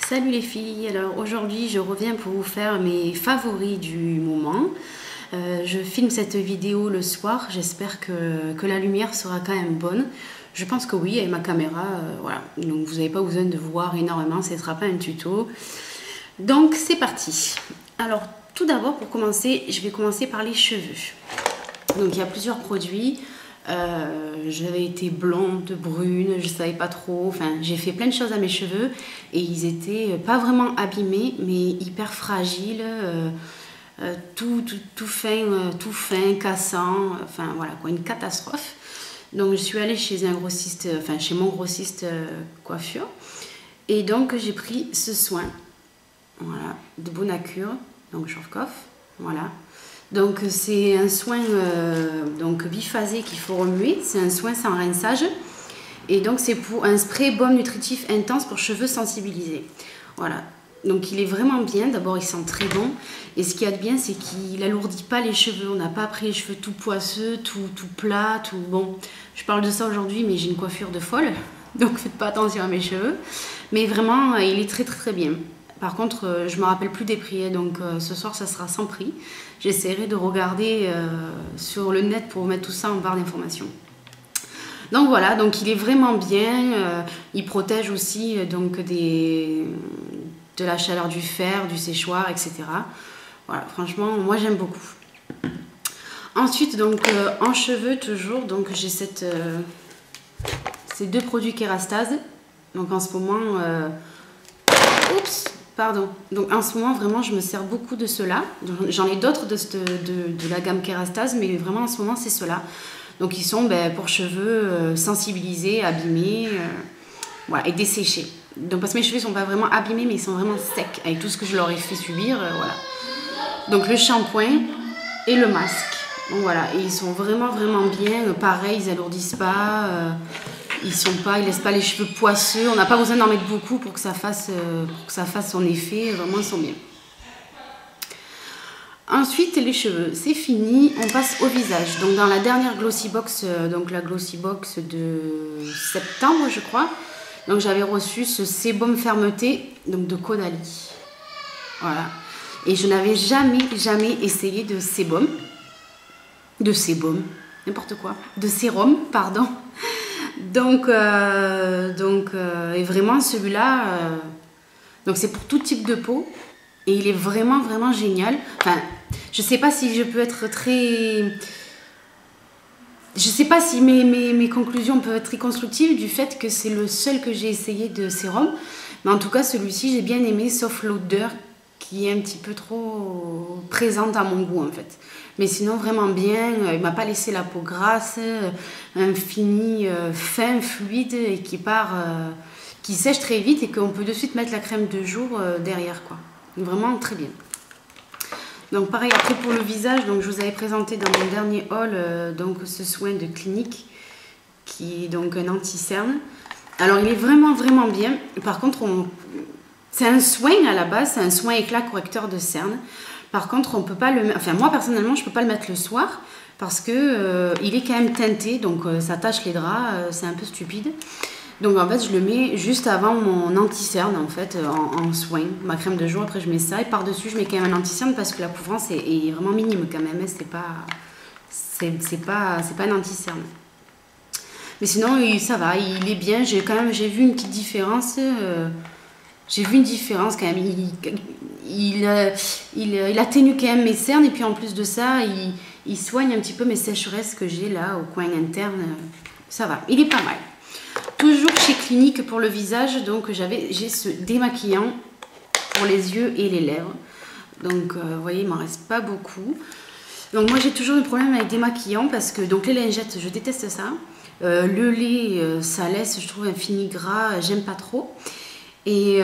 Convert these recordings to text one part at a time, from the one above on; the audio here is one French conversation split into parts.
Salut les filles, alors aujourd'hui je reviens pour vous faire mes favoris du moment. Je filme cette vidéo le soir, j'espère que la lumière sera quand même bonne. Je pense que oui, avec ma caméra, voilà. Donc vous n'avez pas besoin de voir énormément, ce ne sera pas un tuto. Donc c'est parti. Alors tout d'abord pour commencer, je vais commencer par les cheveux. Donc il y a plusieurs produits. J'avais été blonde, brune, je savais pas trop, enfin j'ai fait plein de choses à mes cheveux et ils étaient pas vraiment abîmés mais hyper fragiles, tout fin, cassant, enfin voilà quoi, une catastrophe. Donc je suis allée chez un grossiste, enfin chez mon grossiste coiffure et donc j'ai pris ce soin, voilà, de Bonacure, donc Schwarzkopf, voilà. Donc c'est un soin donc biphasé qu'il faut remuer, c'est un soin sans rinçage et donc c'est pour un spray baume nutritif intense pour cheveux sensibilisés. Voilà, donc il est vraiment bien, d'abord il sent très bon et ce qu'il y a de bien c'est qu'il alourdit pas les cheveux, on n'a pas pris les cheveux tout poisseux, tout plat, tout bon. Je parle de ça aujourd'hui mais j'ai une coiffure de folle, donc faites pas attention à mes cheveux, mais vraiment il est très bien. Par contre, je ne me rappelle plus des prix, donc ce soir, ça sera sans prix. J'essaierai de regarder sur le net pour mettre tout ça en barre d'informations. Donc voilà, donc il est vraiment bien. Il protège aussi donc de la chaleur du fer, du séchoir, etc. Voilà, franchement, moi j'aime beaucoup. Ensuite, donc en cheveux toujours, donc j'ai ces deux produits Kérastase. Donc en ce moment, oups. Pardon, donc en ce moment vraiment je me sers beaucoup de ceux-là. J'en ai d'autres de la gamme Kérastase, mais vraiment en ce moment c'est ceux-là. Donc ils sont pour cheveux sensibilisés, abîmés, voilà, et desséchés. Donc parce que mes cheveux ne sont pas vraiment abîmés, mais ils sont vraiment secs avec tout ce que je leur ai fait subir, voilà. Donc le shampoing et le masque. Donc voilà, et ils sont vraiment bien. Pareil, ils alourdissent pas. Ils laissent pas les cheveux poisseux. On n'a pas besoin d'en mettre beaucoup pour que ça fasse son effet. Vraiment, ils sont bien. Ensuite, les cheveux, c'est fini. On passe au visage. Donc, dans la dernière Glossy Box, donc la Glossy Box de septembre, je crois. Donc, j'avais reçu ce sébum fermeté, donc de Caudalie. Voilà. Et je n'avais jamais essayé de sébum. N'importe quoi. De sérum, pardon. Donc et vraiment celui-là, donc c'est pour tout type de peau et il est vraiment génial. Enfin, je sais pas si je peux être je sais pas si mes conclusions peuvent être très constructives du fait que c'est le seul que j'ai essayé de sérum, mais en tout cas celui-ci j'ai bien aimé, sauf l'odeur qui est un petit peu trop présente à mon goût en fait. Mais sinon vraiment bien, il m'a pas laissé la peau grasse, un fini fin, fluide et qui sèche très vite et qu'on peut de suite mettre la crème de jour derrière quoi. Vraiment très bien. Donc pareil après pour le visage, donc je vous avais présenté dans mon dernier haul donc ce soin de Clinique qui est donc un anti-cerne. Alors il est vraiment bien. Par contre c'est un soin à la base, c'est un soin éclat correcteur de cernes. Par contre, on peut pas le mettre, enfin moi personnellement, je peux pas le mettre le soir parce que il est quand même teinté, donc ça tache les draps, c'est un peu stupide. Donc en fait, je le mets juste avant mon anti-cerne en fait, en soin, ma crème de jour. Après, je mets ça et par-dessus, je mets quand même un anti-cerne parce que la couvrance est vraiment minime quand même. C'est pas un anti-cerne. Mais sinon, ça va, il est bien. J'ai vu une petite différence. J'ai vu une différence quand même. Il atténue quand même mes cernes et puis en plus de ça, il soigne un petit peu mes sécheresses que j'ai là au coin interne. Ça va, il est pas mal. Toujours chez Clinique pour le visage, donc j'ai ce démaquillant pour les yeux et les lèvres. Donc vous voyez, il m'en reste pas beaucoup. Donc moi j'ai toujours eu problème avec démaquillant parce que donc les lingettes, je déteste ça. Le lait, ça laisse, je trouve, un fini gras, j'aime pas trop. Et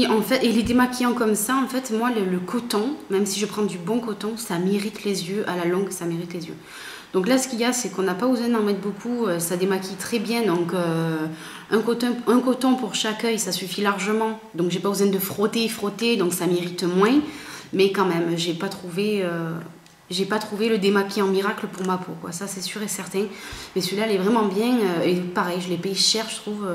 en fait, et les démaquillants comme ça, en fait, moi, le coton, même si je prends du bon coton, ça m'irrite les yeux. À la longue, ça m'irrite les yeux. Donc là, ce qu'il y a, c'est qu'on n'a pas besoin d'en mettre beaucoup. Ça démaquille très bien. Donc, un coton pour chaque œil, ça suffit largement. Donc, j'ai pas besoin de frotter. Donc, ça m'irrite moins. Mais quand même, j'ai pas trouvé le démaquillant miracle pour ma peau, quoi. Ça, c'est sûr et certain. Mais celui-là, il est vraiment bien. Et pareil, je l'ai payé cher, je trouve.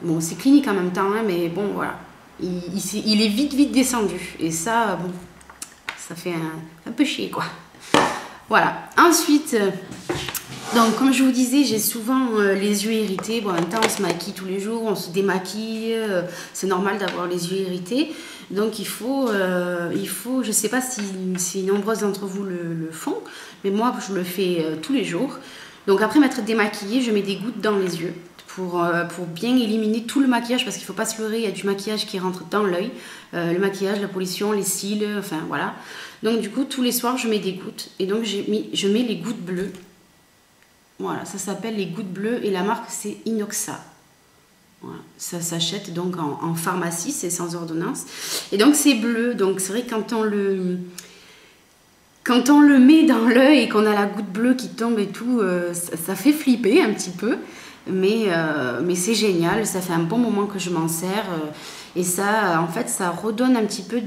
Bon, c'est clinique en même temps, hein, mais bon, voilà. Il est vite descendu. Et ça, bon, ça fait un peu chier, quoi. Voilà. Ensuite, donc comme je vous disais, j'ai souvent les yeux irrités. Bon, en même temps, on se maquille tous les jours, on se démaquille. C'est normal d'avoir les yeux irrités. Donc il faut, je ne sais pas si nombreuses d'entre vous le font, mais moi, je le fais tous les jours. Donc après m'être démaquillée, je mets des gouttes dans les yeux pour bien éliminer tout le maquillage, parce qu'il ne faut pas se leurrer, il y a du maquillage qui rentre dans l'œil. Le maquillage, la pollution, les cils, enfin voilà. Donc du coup, tous les soirs, je mets des gouttes. Et donc je mets les gouttes bleues. Voilà, ça s'appelle les gouttes bleues et la marque c'est Inoxa. Voilà, ça s'achète donc en pharmacie, c'est sans ordonnance. Et donc c'est bleu, donc c'est vrai que quand on le met dans l'œil et qu'on a la goutte bleue qui tombe et tout, ça fait flipper un petit peu. Mais c'est génial, ça fait un bon moment que je m'en sers. Et ça, en fait, ça redonne un petit peu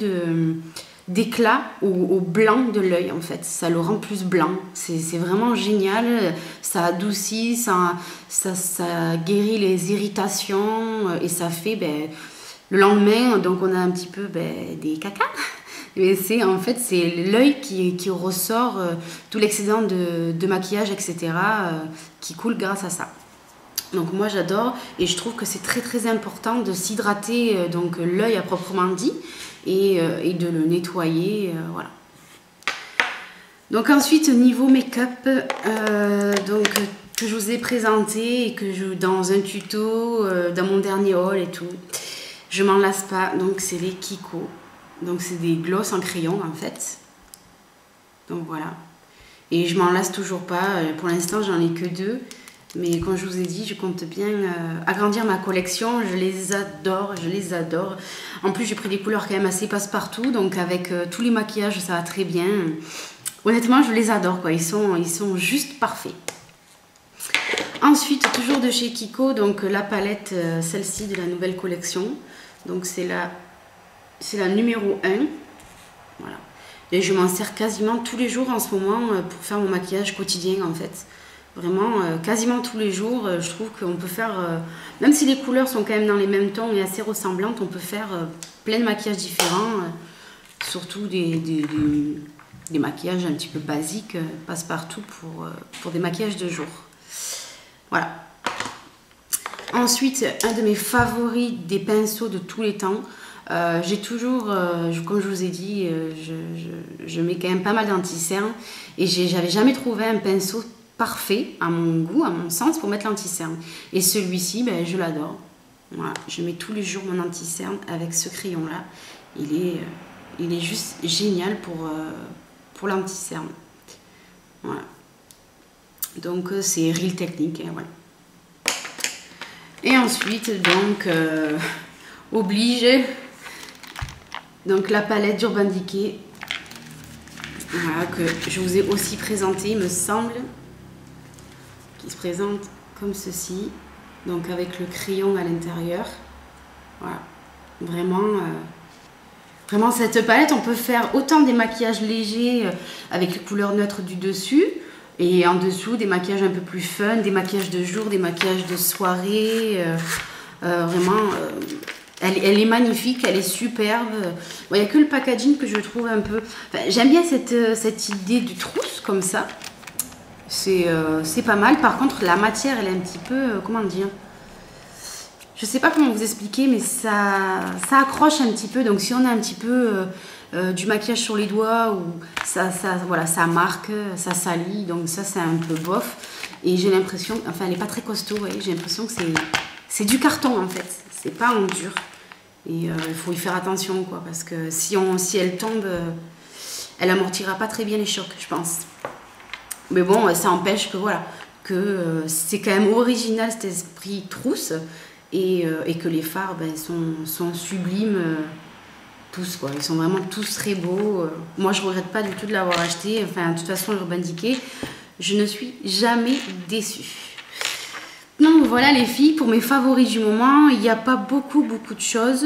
d'éclat au blanc de l'œil, en fait. Ça le rend plus blanc. C'est vraiment génial. Ça adoucit, ça guérit les irritations. Et ça fait, le lendemain, donc on a un petit peu des cacas. Mais en fait, c'est l'œil qui ressort tout l'excédent de maquillage, etc., qui coule grâce à ça. Donc moi j'adore, et je trouve que c'est très important de s'hydrater donc l'œil à proprement dit et de le nettoyer, voilà. Donc ensuite niveau make-up, donc que je vous ai présenté et que dans un tuto, dans mon dernier haul et tout, je m'en lasse pas. Donc c'est les Kiko, donc c'est des gloss en crayon en fait. Donc voilà, et je m'en lasse toujours pas. Pour l'instant j'en ai que 2. Mais comme je vous ai dit, je compte bien agrandir ma collection. Je les adore, je les adore. En plus, j'ai pris des couleurs quand même assez passe-partout. Donc avec tous les maquillages, ça va très bien. Honnêtement, je les adore, quoi. Ils sont juste parfaits. Ensuite, toujours de chez Kiko, donc la palette, celle-ci de la nouvelle collection. Donc c'est la numéro 1. Voilà. Et je m'en sers quasiment tous les jours en ce moment pour faire mon maquillage quotidien, en fait. Vraiment, quasiment tous les jours, je trouve qu'on peut faire, même si les couleurs sont quand même dans les mêmes tons et assez ressemblantes, on peut faire plein de maquillages différents, surtout des maquillages un petit peu basiques, passe-partout pour des maquillages de jour. Voilà. Ensuite, un de mes favoris des pinceaux de tous les temps. J'ai toujours, comme je vous ai dit, je mets quand même pas mal d'anti-cerne et j'avais jamais trouvé un pinceau parfait à mon goût, à mon sens, pour mettre l'anti-cerne. Et celui-ci, je l'adore. Voilà, je mets tous les jours mon anti-cerne avec ce crayon-là. Il est juste génial pour l'anti-cerne. Voilà. Donc c'est Real Technique. Hein, voilà. Et ensuite, donc, oblige. Donc la palette d'Urban Decay. Voilà, que je vous ai aussi présenté, il me semble. Qui se présente comme ceci, donc avec le crayon à l'intérieur. Voilà, vraiment cette palette, on peut faire autant des maquillages légers avec les couleurs neutres du dessus, et en dessous des maquillages un peu plus fun, des maquillages de jour, des maquillages de soirée. Vraiment, elle est magnifique, elle est superbe. Bon, il n'y a que le packaging que je trouve un peu... Enfin, j'aime bien cette idée du trousse comme ça. C'est pas mal. Par contre, la matière, elle est un petit peu... comment dire? Je sais pas comment vous expliquer, mais ça accroche un petit peu. Donc, si on a un petit peu du maquillage sur les doigts, ou voilà, ça marque, ça salit. Donc, ça, c'est un peu bof. Et j'ai l'impression... Enfin, elle n'est pas très costaud, vous voyez. J'ai l'impression que c'est du carton, en fait. C'est pas en dur. Et il faut y faire attention, quoi. Parce que si elle tombe, elle amortira pas très bien les chocs, je pense. Mais bon, ça empêche que voilà, que c'est quand même original cet esprit trousse et que les fards sont sublimes tous, quoi. Ils sont vraiment tous très beaux. Moi, je regrette pas du tout de l'avoir acheté. Enfin, de toute façon, Urban Decay, je ne suis jamais déçue. Donc voilà les filles, pour mes favoris du moment, il n'y a pas beaucoup de choses.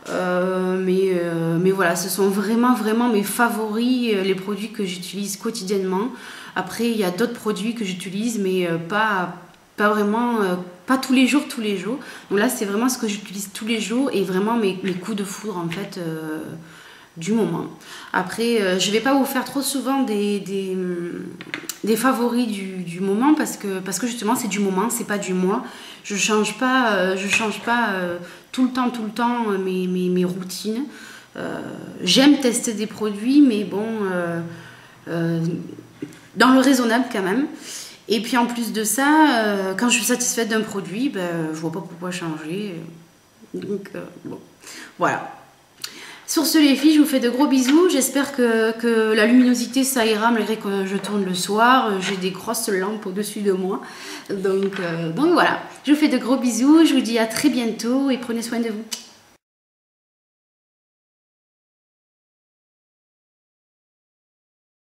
Mais voilà, ce sont vraiment mes favoris, les produits que j'utilise quotidiennement. Après, il y a d'autres produits que j'utilise, mais pas pas vraiment, pas tous les jours, tous les jours. Donc là, c'est vraiment ce que j'utilise tous les jours et vraiment mes coups de foudre en fait du moment. Après, je vais pas vous faire trop souvent des favoris du moment parce que justement c'est du moment, c'est pas du mois. Je change pas tout le temps mes routines. J'aime tester des produits, mais bon, dans le raisonnable quand même. Et puis en plus de ça, quand je suis satisfaite d'un produit, je vois pas pourquoi changer. Donc bon, voilà. Sur ce les filles, je vous fais de gros bisous. J'espère que la luminosité ça ira malgré que je tourne le soir. J'ai des grosses lampes au-dessus de moi. Donc voilà, je vous fais de gros bisous. Je vous dis à très bientôt et prenez soin de vous.